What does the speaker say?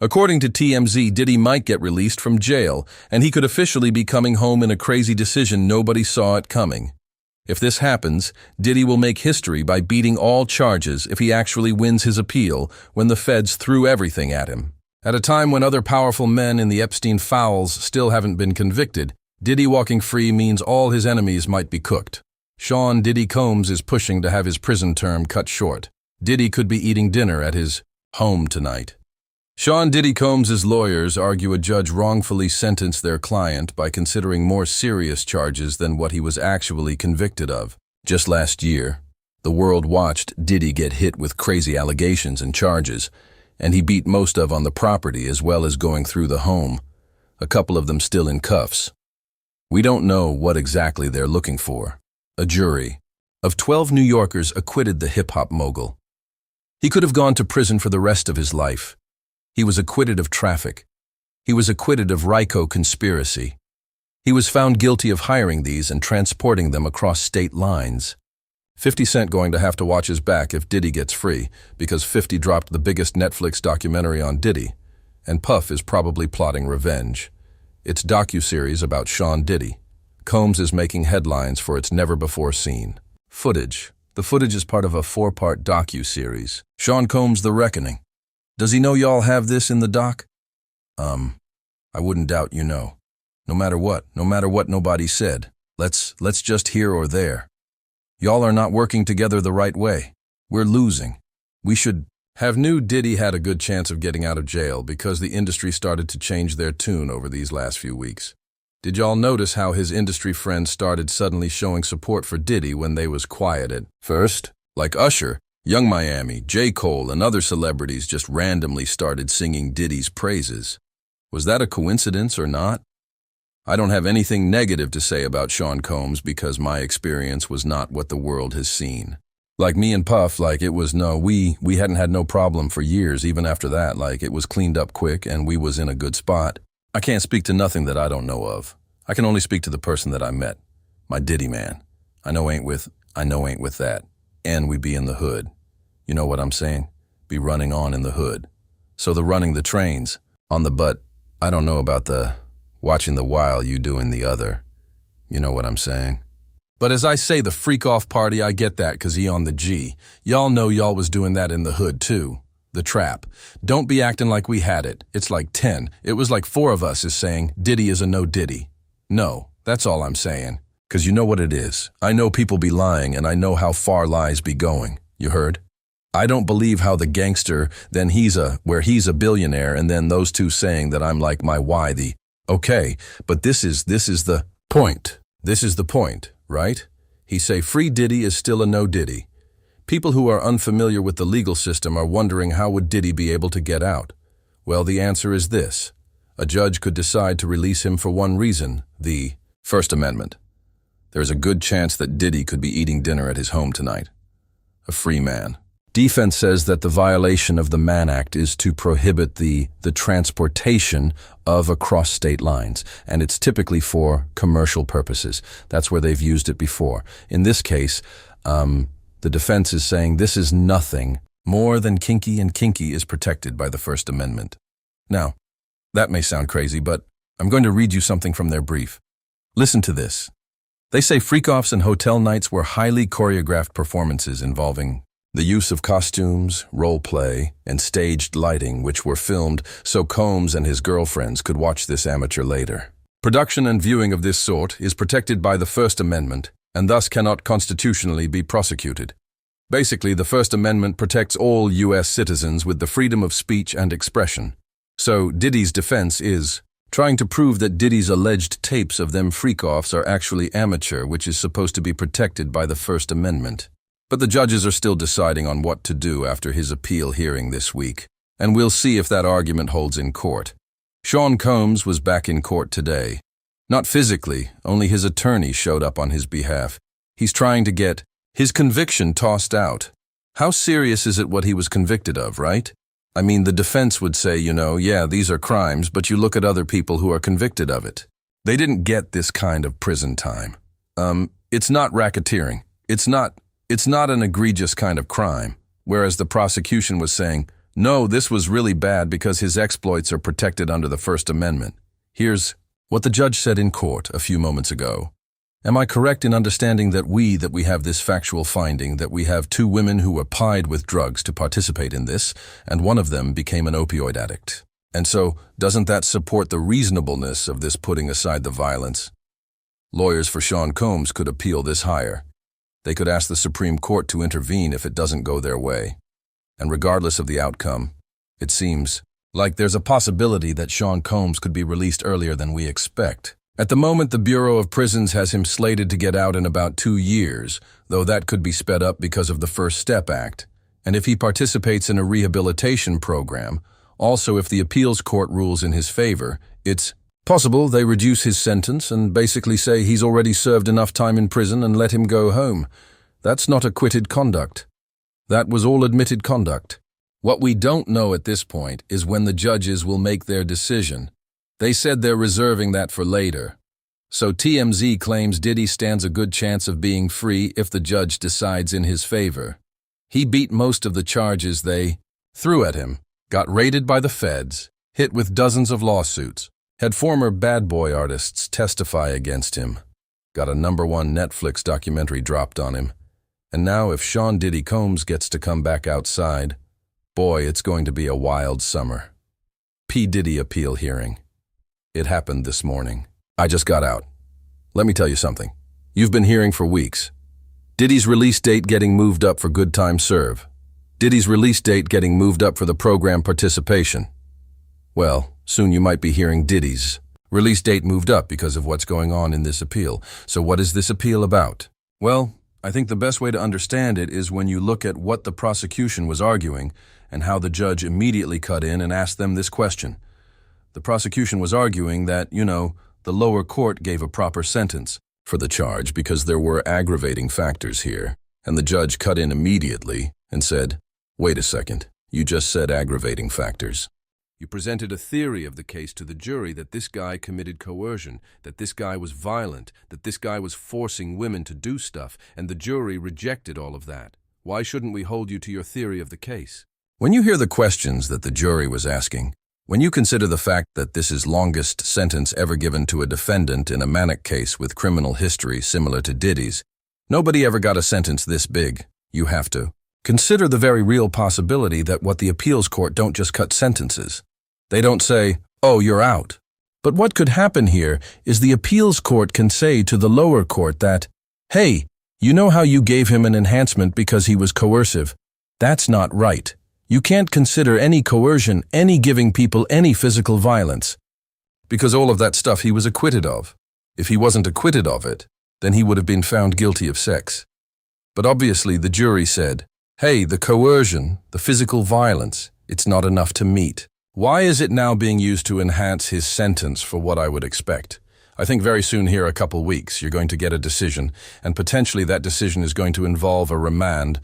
According to TMZ, Diddy might get released from jail, and he could officially be coming home in a crazy decision nobody saw it coming. If this happens, Diddy will make history by beating all charges if he actually wins his appeal when the feds threw everything at him. At a time when other powerful men in the Epstein files still haven't been convicted, Diddy walking free means all his enemies might be cooked. Sean Diddy Combs is pushing to have his prison term cut short. Diddy could be eating dinner at his home tonight. Sean Diddy Combs' lawyers argue a judge wrongfully sentenced their client by considering more serious charges than what he was actually convicted of. Just last year, the world watched Diddy get hit with crazy allegations and charges, and he beat most of on the property as well as going through the home, a couple of them still in cuffs. We don't know what exactly they're looking for. A jury of 12 New Yorkers acquitted the hip-hop mogul. He could have gone to prison for the rest of his life. He was acquitted of traffic. He was acquitted of RICO conspiracy. He was found guilty of hiring these and transporting them across state lines. 50 Cent going to have to watch his back if Diddy gets free, because 50 dropped the biggest Netflix documentary on Diddy, and Puff is probably plotting revenge. It's docuseries about Sean Diddy. Combs is making headlines for its never-before-seen footage. The footage is part of a 4-part docuseries. Sean Combs: The Reckoning. Does he know y'all have this in the doc? I wouldn't doubt you know. No matter what nobody said, let's just here or there. Y'all are not working together the right way. We're losing. We should have knew Diddy had a good chance of getting out of jail because the industry started to change their tune over these last few weeks. Did y'all notice how his industry friends started suddenly showing support for Diddy when they was quiet at first? Like Usher, Young Miami, J. Cole, and other celebrities just randomly started singing Diddy's praises. Was that a coincidence or not? I don't have anything negative to say about Sean Combs because my experience was not what the world has seen. Like me and Puff, we hadn't had no problem for years even after that, it was cleaned up quick and we was in a good spot. I can't speak to nothing that I don't know of. I can only speak to the person that I met, my Diddy man. I know ain't with that. And we be in the hood. You know what I'm saying? Be running on in the hood. So the running the trains on the butt, I don't know about the watching the while you doing the other. You know what I'm saying? But as I say, the freak-off party, I get that because he on the G. Y'all know y'all was doing that in the hood too. The trap. Don't be acting like we had it. It's like 10. It was like 4 of us is saying Diddy is a no Diddy. No, that's all I'm saying. Because you know what it is. I know people be lying and I know how far lies be going. You heard? I don't believe how the gangster, then he's a billionaire, and then those two saying that I'm like my why the. Okay, but this is the point. This is the point, right? He say free Diddy is still a no Diddy. People who are unfamiliar with the legal system are wondering how would Diddy be able to get out? Well, the answer is this. A judge could decide to release him for one reason, the First Amendment. There's a good chance that Diddy could be eating dinner at his home tonight. A free man. Defense says that the violation of the Mann Act is to prohibit the transportation of across state lines, and it's typically for commercial purposes. That's where they've used it before. In this case, the defense is saying this is nothing more than kinky, and kinky is protected by the First Amendment. Now, that may sound crazy, but I'm going to read you something from their brief. Listen to this. They say freak-offs and hotel nights were highly choreographed performances involving the use of costumes, role play, and staged lighting which were filmed so Combs and his girlfriends could watch this amateur later. Production and viewing of this sort is protected by the First Amendment and thus cannot constitutionally be prosecuted. Basically, the First Amendment protects all U.S. citizens with the freedom of speech and expression. So Diddy's defense is trying to prove that Diddy's alleged tapes of them freak-offs are actually amateur, which is supposed to be protected by the First Amendment. But the judges are still deciding on what to do after his appeal hearing this week, and we'll see if that argument holds in court. Sean Combs was back in court today. Not physically, only his attorney showed up on his behalf. He's trying to get his conviction tossed out. How serious is it what he was convicted of, right? I mean, the defense would say, yeah, these are crimes, but you look at other people who are convicted of it. They didn't get this kind of prison time. It's not racketeering. It's not an egregious kind of crime, whereas the prosecution was saying, No, this was really bad because his exploits are protected under the First Amendment. Here's what the judge said in court a few moments ago. Am I correct in understanding that we have this factual finding that we have 2 women who were pied with drugs to participate in this, and one of them became an opioid addict? And so, doesn't that support the reasonableness of this putting aside the violence? Lawyers for Sean Combs could appeal this higher. They could ask the Supreme Court to intervene if it doesn't go their way. And regardless of the outcome, it seems like there's a possibility that Sean Combs could be released earlier than we expect. At the moment, the Bureau of Prisons has him slated to get out in about 2 years, though that could be sped up because of the First Step Act. And if he participates in a rehabilitation program, also if the appeals court rules in his favor, it's possible they reduce his sentence and basically say he's already served enough time in prison and let him go home. That's not acquitted conduct. That was all admitted conduct. What we don't know at this point is when the judges will make their decision. They said they're reserving that for later. So TMZ claims Diddy stands a good chance of being free if the judge decides in his favor. He beat most of the charges they threw at him, got raided by the feds, hit with dozens of lawsuits, had former bad boy artists testify against him, got a #1 Netflix documentary dropped on him, and now if Sean Diddy Combs gets to come back outside, boy, it's going to be a wild summer. P. Diddy appeal hearing. It happened this morning. I just got out. Let me tell you something. You've been hearing for weeks. Diddy's release date getting moved up for good time serve. Diddy's release date getting moved up for the program participation. Well, soon you might be hearing Diddy's release date moved up because of what's going on in this appeal. So what is this appeal about? Well, I think the best way to understand it is when you look at what the prosecution was arguing and how the judge immediately cut in and asked them this question. The prosecution was arguing that, the lower court gave a proper sentence for the charge because there were aggravating factors here. And the judge cut in immediately and said, wait a second, you just said aggravating factors. You presented a theory of the case to the jury that this guy committed coercion, that this guy was violent, that this guy was forcing women to do stuff, and the jury rejected all of that. Why shouldn't we hold you to your theory of the case? When you hear the questions that the jury was asking, when you consider the fact that this is longest sentence ever given to a defendant in a manic case with criminal history similar to Diddy's, nobody ever got a sentence this big. You have to consider the very real possibility that what the appeals court don't just cut sentences. They don't say, oh, you're out. But what could happen here is the appeals court can say to the lower court that, hey, you know how you gave him an enhancement because he was coercive? That's not right. You can't consider any coercion, any giving people any physical violence. Because all of that stuff he was acquitted of. If he wasn't acquitted of it, then he would have been found guilty of sex. But obviously the jury said, hey, the coercion, the physical violence, it's not enough to meet. Why is it now being used to enhance his sentence for what I would expect? I think very soon here, a couple weeks, you're going to get a decision, and potentially that decision is going to involve a remand